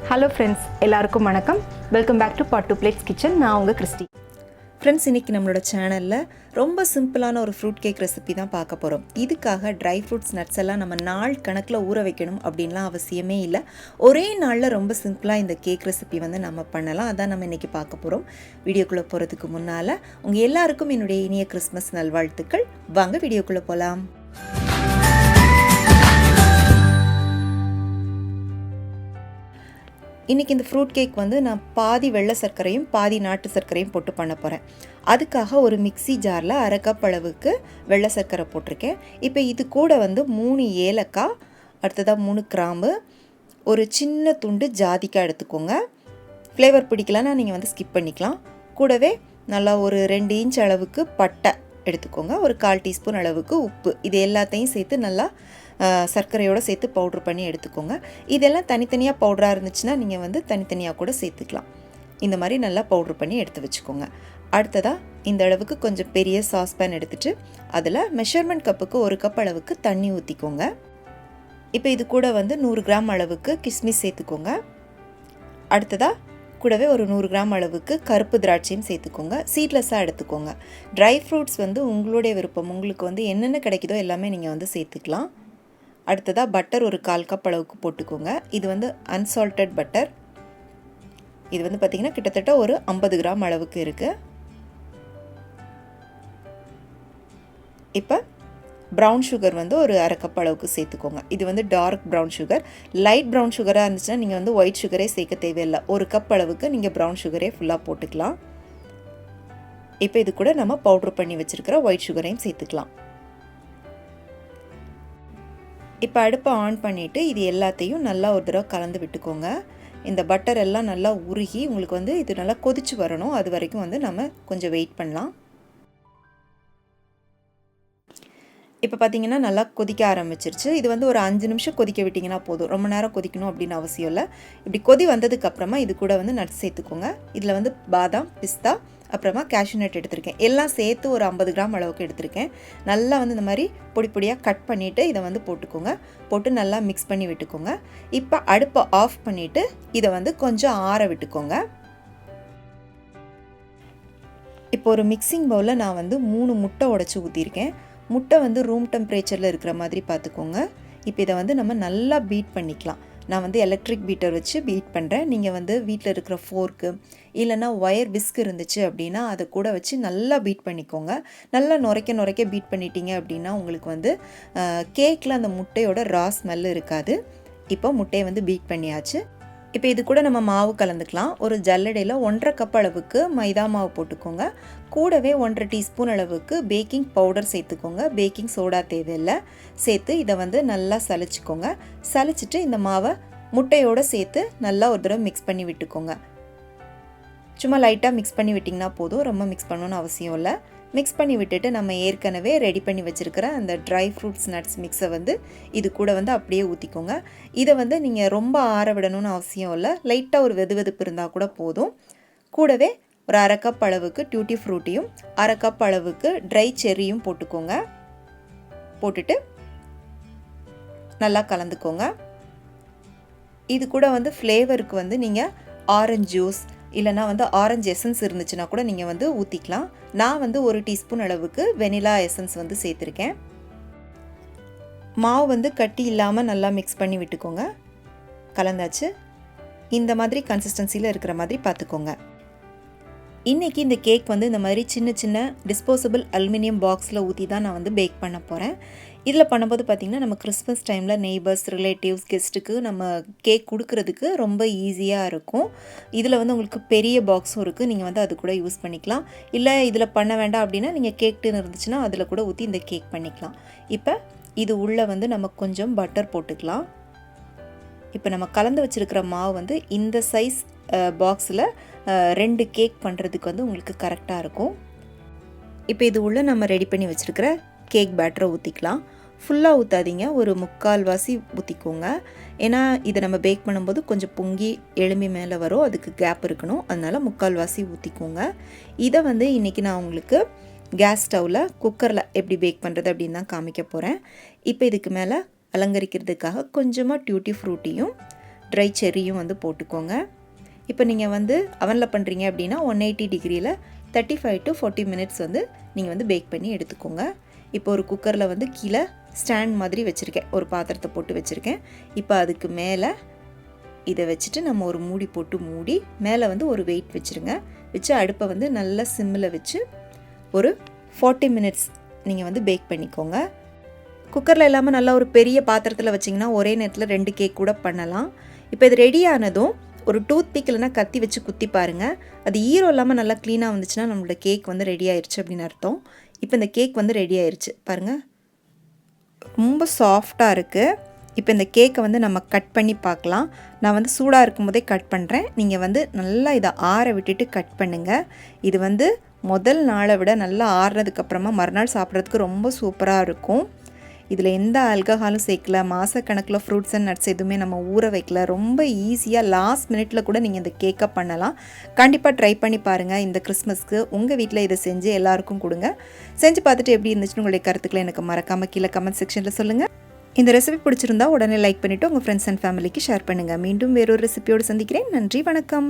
Hello friends, எல்லாருக்கும் வணக்கம். Welcome back to pot 2 plates kitchen. நான் உங்கள் கிறிஸ்டி. ஃப்ரெண்ட்ஸ், இன்றைக்கி நம்மளோட சேனலில் ரொம்ப சிம்பிளான ஒரு ஃப்ரூட் கேக் ரெசிபி தான் பார்க்க போகிறோம். இதுக்காக ட்ரை ஃப்ரூட்ஸ் நட்ஸ் எல்லாம் நம்ம நாள் கணக்கில் ஊற வைக்கணும் அப்படின்லாம் அவசியமே இல்லை. ஒரே நாளில் ரொம்ப சிம்பிளாக இந்த கேக் ரெசிபி நம்ம பண்ணலாம். அதான் நம்ம இன்றைக்கி பார்க்க போகிறோம். வீடியோக்குள்ளே போகிறதுக்கு முன்னால் உங்கள் எல்லாருக்கும் என்னுடைய இனிய கிறிஸ்மஸ் நல்வாழ்த்துக்கள். வாங்க வீடியோக்குள்ளே போகலாம். இன்றைக்கி இந்த ஃப்ரூட் கேக் நான் பாதி வெள்ளை சர்க்கரையும் பாதி நாட்டு சர்க்கரையும் போட்டு பண்ண போகிறேன். அதுக்காக ஒரு மிக்ஸி ஜாரில் 1/2 கப் அளவுக்கு வெள்ளை சர்க்கரை போட்டிருக்கேன். இப்போ இது கூட 3 ஏலக்காய், அடுத்ததாக 3 கிராம்பு, ஒரு சின்ன துண்டு ஜாதிக்காய் எடுத்துக்கோங்க. ஃப்ளேவர் பிடிக்கலன்னா நீங்கள் ஸ்கிப் பண்ணிக்கலாம். கூடவே நல்லா ஒரு 2 இன்ச் அளவுக்கு பட்டை எடுத்துக்கோங்க. ஒரு 1/4 டீஸ்பூன் அளவுக்கு உப்பு. இது எல்லாத்தையும் சேர்த்து நல்லா சர்க்கரையோடு சேர்த்து பவுட்ரு பண்ணி எடுத்துக்கோங்க. இதெல்லாம் தனித்தனியாக பவுடராக இருந்துச்சுன்னா நீங்கள் தனித்தனியாக கூட சேர்த்துக்கலாம். இந்த மாதிரி நல்லா பவுட்ரு பண்ணி எடுத்து வச்சுக்கோங்க. அடுத்ததாக இந்த அளவுக்கு கொஞ்சம் பெரிய சாஸ்பேன் எடுத்துகிட்டு அதில் மெஷர்மெண்ட் கப்புக்கு 1 கப் அளவுக்கு தண்ணி ஊற்றிக்கோங்க. இப்போ இது கூட 100 கிராம் அளவுக்கு கிஸ்மிஸ் சேர்த்துக்கோங்க. அடுத்ததாக கூடவே ஒரு 100 கிராம் அளவுக்கு கருப்பு திராட்சையும் சேர்த்துக்கோங்க. சீட்லெஸ்ஸாக எடுத்துக்கோங்க. ட்ரை ஃப்ரூட்ஸ் உங்களுடைய விருப்பம். உங்களுக்கு என்னென்ன கிடைக்குதோ எல்லாமே நீங்கள் சேர்த்துக்கலாம். அடுத்ததாக பட்டர் ஒரு 1/4 கப் அளவுக்கு போட்டுக்கோங்க. இது அன்சால்டட் பட்டர். இது பார்த்திங்கன்னா கிட்டத்தட்ட ஒரு 50 கிராம் அளவுக்கு இருக்குது. இப்போ ப்ரௌன் சுகர் ஒரு 1/2 கப் அளவுக்கு சேர்த்துக்கோங்க. இது dark brown sugar. Light brown சுகராக இருந்துச்சுன்னா நீங்கள் ஒயிட் சுகரே சேர்க்க தேவையில்லை. 1 கப் அளவுக்கு நீங்கள் ப்ரௌன் சுகரே ஃபுல்லாக போட்டுக்கலாம். இப்போ இது கூட நம்ம பவுட்ரு பண்ணி வச்சுருக்கிற ஒயிட் சுகரையும் சேர்த்துக்கலாம். இப்போ அடுப்பை ஆன் பண்ணிவிட்டு இது எல்லாத்தையும் நல்லா ஒரு தடவை கலந்து விட்டுக்கோங்க. இந்த பட்டர் எல்லாம் நல்லா உருகி உங்களுக்கு இது நல்லா கொதிச்சு வரணும். அது வரைக்கும் நம்ம கொஞ்சம் வெயிட் பண்ணலாம். இப்போ பார்த்தீங்கன்னா நல்லா கொதிக்க ஆரம்பிச்சிருச்சு. இது ஒரு 5 நிமிஷம் கொதிக்க விட்டிங்கன்னா போதும். ரொம்ப நேரம் கொதிக்கணும் அப்படின்னு அவசியம் இல்லை. இப்படி கொதி வந்ததுக்கப்புறமா இது கூட நட்ஸ் சேர்த்துக்கோங்க. இதில் பாதாம், பிஸ்தா, அப்புறமா கேஷ்யூ நட் எடுத்திருக்கேன். எல்லாம் சேர்த்து ஒரு 50 கிராம் அளவுக்கு எடுத்திருக்கேன். நல்லா இந்த மாதிரி பொடி பொடியாக கட் பண்ணிவிட்டு இதை போட்டுக்கோங்க. போட்டு நல்லா மிக்ஸ் பண்ணி விட்டுக்கோங்க. இப்போ அடுப்பை ஆஃப் பண்ணிவிட்டு இதை கொஞ்சம் ஆற விட்டுக்கோங்க. இப்போ ஒரு மிக்சிங் பவுலில் நான் 3 முட்டை உடைச்சி ஊற்றிருக்கேன். முட்டை ரூம் டெம்பரேச்சரில் இருக்கிற மாதிரி பார்த்துக்கோங்க. இப்போ இதை நம்ம நல்லா பீட் பண்ணிக்கலாம். நான் எலக்ட்ரிக் பீட்டர் வச்சு பீட் பண்ணுறேன். நீங்கள் வீட்டில் இருக்கிற ஃபோர்க்கு இல்லைன்னா ஒயர் விஸ்க் இருந்துச்சு அப்படின்னா அதை கூட வச்சு நல்லா பீட் பண்ணிக்கோங்க. நல்லா நுரைக்க பீட் பண்ணிட்டீங்க அப்படின்னா உங்களுக்கு கேக்கில் அந்த முட்டையோட ரா ஸ்மெல் இருக்காது. இப்போ முட்டையை பீட் பண்ணியாச்சு. இப்போ இது கூட நம்ம மாவு கலந்துக்கலாம். ஒரு ஜல்லடையில் 1/2 கப் அளவுக்கு மைதா மாவு போட்டுக்கோங்க. கூடவே 1/2 டீஸ்பூன் அளவுக்கு பேக்கிங் பவுடர் சேர்த்துக்கோங்க. பேக்கிங் சோடா தேவையில்லை. சேர்த்து இதை நல்லா சலிச்சுக்கோங்க. சலிச்சுட்டு இந்த மாவை முட்டையோடு சேர்த்து நல்லா ஒரு தடவை மிக்ஸ் பண்ணி விட்டுக்கோங்க. சும்மா லைட்டாக மிக்ஸ் பண்ணி விட்டிங்கன்னா போதும். ரொம்ப மிக்ஸ் பண்ணணும்னு அவசியம் இல்லை. மிக்ஸ் பண்ணி விட்டுட்டு நம்ம ஏற்கனவே ரெடி பண்ணி வச்சுருக்கிற அந்த ட்ரை ஃப்ரூட்ஸ் நட்ஸ் மிக்ஸை இது கூட அப்படியே ஊற்றிக்கோங்க. இதை நீங்கள் ரொம்ப ஆற விடணும்னு அவசியம் இல்லை. லைட்டாக ஒரு வெதுவெதுப்பு இருந்தால் கூட போதும். கூடவே ஒரு 1/2 கப் அளவுக்கு டியூட்டி ஃப்ரூட்டியும் 1/2 கப் அளவுக்கு ட்ரை செர்ரியும் போட்டுக்கோங்க. போட்டுட்டு நல்லா கலந்துக்கோங்க. இது கூட ஃப்ளேவருக்கு நீங்கள் ஆரஞ்சு ஜூஸ் இல்லைனா ஆரஞ்சு எசன்ஸ் இருந்துச்சுன்னா கூட நீங்கள் ஊற்றிக்கலாம். நான் 1 டீஸ்பூன் அளவுக்கு வெனிலா எசன்ஸ் சேர்த்துருக்கேன். மாவு கட்டி இல்லாமல் நல்லா மிக்ஸ் பண்ணி விட்டுக்கோங்க. கலந்தாச்சு. இந்த மாதிரி கன்சிஸ்டன்சியில் இருக்கிற மாதிரி பார்த்துக்கோங்க. இன்றைக்கி இந்த கேக் இந்த மாதிரி சின்ன சின்ன டிஸ்போசபிள் அலுமினியம் பாக்ஸில் ஊற்றி தான் நான் பேக் பண்ண போகிறேன். இதில் பண்ணும்போது பார்த்திங்கன்னா நம்ம கிறிஸ்மஸ் டைமில் நெய்பர்ஸ், ரிலேட்டிவ்ஸ், கெஸ்ட்டுக்கு நம்ம கேக் கொடுக்கறதுக்கு ரொம்ப ஈஸியாக இருக்கும். இதில் உங்களுக்கு பெரிய பாக்ஸும் இருக்குது. நீங்கள் அது கூட யூஸ் பண்ணிக்கலாம். இல்லை இதில் பண்ண வேண்டாம் அப்படின்னா நீங்கள் கேக் டின் இருந்துச்சுன்னா அதில் கூட ஊற்றி இந்த கேக் பண்ணிக்கலாம். இப்போ இது உள்ளே நம்ம கொஞ்சம் பட்டர் போட்டுக்கலாம். இப்போ நம்ம கலந்து வச்சுருக்கிற மாவு இந்த சைஸ் பாக்ஸில் 2 கேக் பண்ணுறதுக்கு உங்களுக்கு கரெக்டாக இருக்கும். இப்போ இது உள்ளே நம்ம ரெடி பண்ணி வச்சுருக்கிற கேக் பேட்டரை ஊற்றிக்கலாம். ஃபுல்லாக ஊற்றாதீங்க, ஒரு 3/4 வாசி ஊற்றிக்கோங்க. ஏன்னா இதை நம்ம பேக் பண்ணும்போது கொஞ்சம் பொங்கி எலும்பி மேலே வரும். அதுக்கு கேப் இருக்கணும். அதனால் 3/4 வாசி ஊற்றிக்கோங்க. இதை இன்றைக்கி நான் உங்களுக்கு கேஸ் ஸ்டவ்வில் குக்கரில் எப்படி பேக் பண்ணுறது அப்படின்னு தான் காமிக்க போகிறேன். இப்போ இதுக்கு மேலே அலங்கரிக்கிறதுக்காக கொஞ்சமாக டியூட்டி ஃப்ரூட்டியும் ட்ரை செர்ரியும் வந்து போட்டுக்கோங்க. இப்போ நீங்கள் வந்து அவனில் பண்ணுறீங்க அப்படின்னா 180 டிகிரியில் 35 to 40 மினிட்ஸ் வந்து நீங்கள் வந்து பேக் பண்ணி எடுத்துக்கோங்க. இப்போ ஒரு குக்கரில் வந்து கீழே ஸ்டாண்ட் மாதிரி வச்சுருக்கேன், ஒரு பாத்திரத்தை போட்டு வச்சுருக்கேன். இப்போ அதுக்கு மேலே இதை வச்சுட்டு நம்ம ஒரு மூடி போட்டு மூடி மேலே வந்து ஒரு வெயிட் வச்சுருங்க. வச்சு அடுப்பை வந்து நல்லா சிம்மில் வச்சு ஒரு 40 மினிட்ஸ் நீங்கள் வந்து பேக் பண்ணிக்கோங்க. குக்கரில் இல்லாமல் நல்லா ஒரு பெரிய பாத்திரத்தில் வச்சிங்கன்னா ஒரே நேரத்தில் 2 கேக் கூட பண்ணலாம். இப்போ இது ரெடி ஆனதும் ஒரு டூத் பிக் இல்லைனா கத்தி வச்சு குத்தி பாருங்கள். அது ஈரம் இல்லாமல் நல்லா க்ளீனாக வந்துச்சுன்னா நம்மளோட கேக் வந்து ரெடி ஆயிடுச்சு அப்படின்னு அர்த்தம். இப்போ இந்த கேக் வந்து ரெடி ஆயிடுச்சு பாருங்கள், ரொம்ப சாஃப்டாக இருக்குது. இப்போ இந்த கேக்கை வந்து நம்ம கட் பண்ணி பார்க்கலாம். நான் வந்து சூடாக இருக்கும் போதே கட் பண்ணுறேன். நீங்கள் வந்து நல்லா இதை ஆற விட்டுட்டு கட் பண்ணுங்கள். இது வந்து முதல் நாளை விட நல்லா ஆறுனதுக்கப்புறமா மறுநாள் சாப்பிட்றதுக்கு ரொம்ப சூப்பராக இருக்கும். இதில் எந்த ஆல்கஹாலும் சேர்க்கல, மாதக்கணக்கில் ஃப்ரூட்ஸ் அண்ட் நட்ஸ் எதுவுமே நம்ம ஊற வைக்கல. ரொம்ப ஈஸியாக லாஸ்ட் மினிட்ல கூட நீங்கள் இந்த கேக்கை பண்ணலாம். கண்டிப்பாக ட்ரை பண்ணி பாருங்கள். இந்த கிறிஸ்மஸ்க்கு உங்கள் வீட்டில் இதை செஞ்சு எல்லாருக்கும் கொடுங்க. செஞ்சு பார்த்துட்டு எப்படி இருந்துச்சுன்னு உங்களுடைய கருத்துக்களை எனக்கு மறக்காமல் கீழே கமெண்ட் செக்ஷனில் சொல்லுங்கள். இந்த ரெசிபி பிடிச்சிருந்தா உடனே லைக் பண்ணிவிட்டு உங்கள் ஃப்ரெண்ட்ஸ் அண்ட் ஃபேமிலிக்கு ஷேர் பண்ணுங்கள். மீண்டும் வேறொரு ரெசிபியோடு சந்திக்கிறேன். நன்றி, வணக்கம்.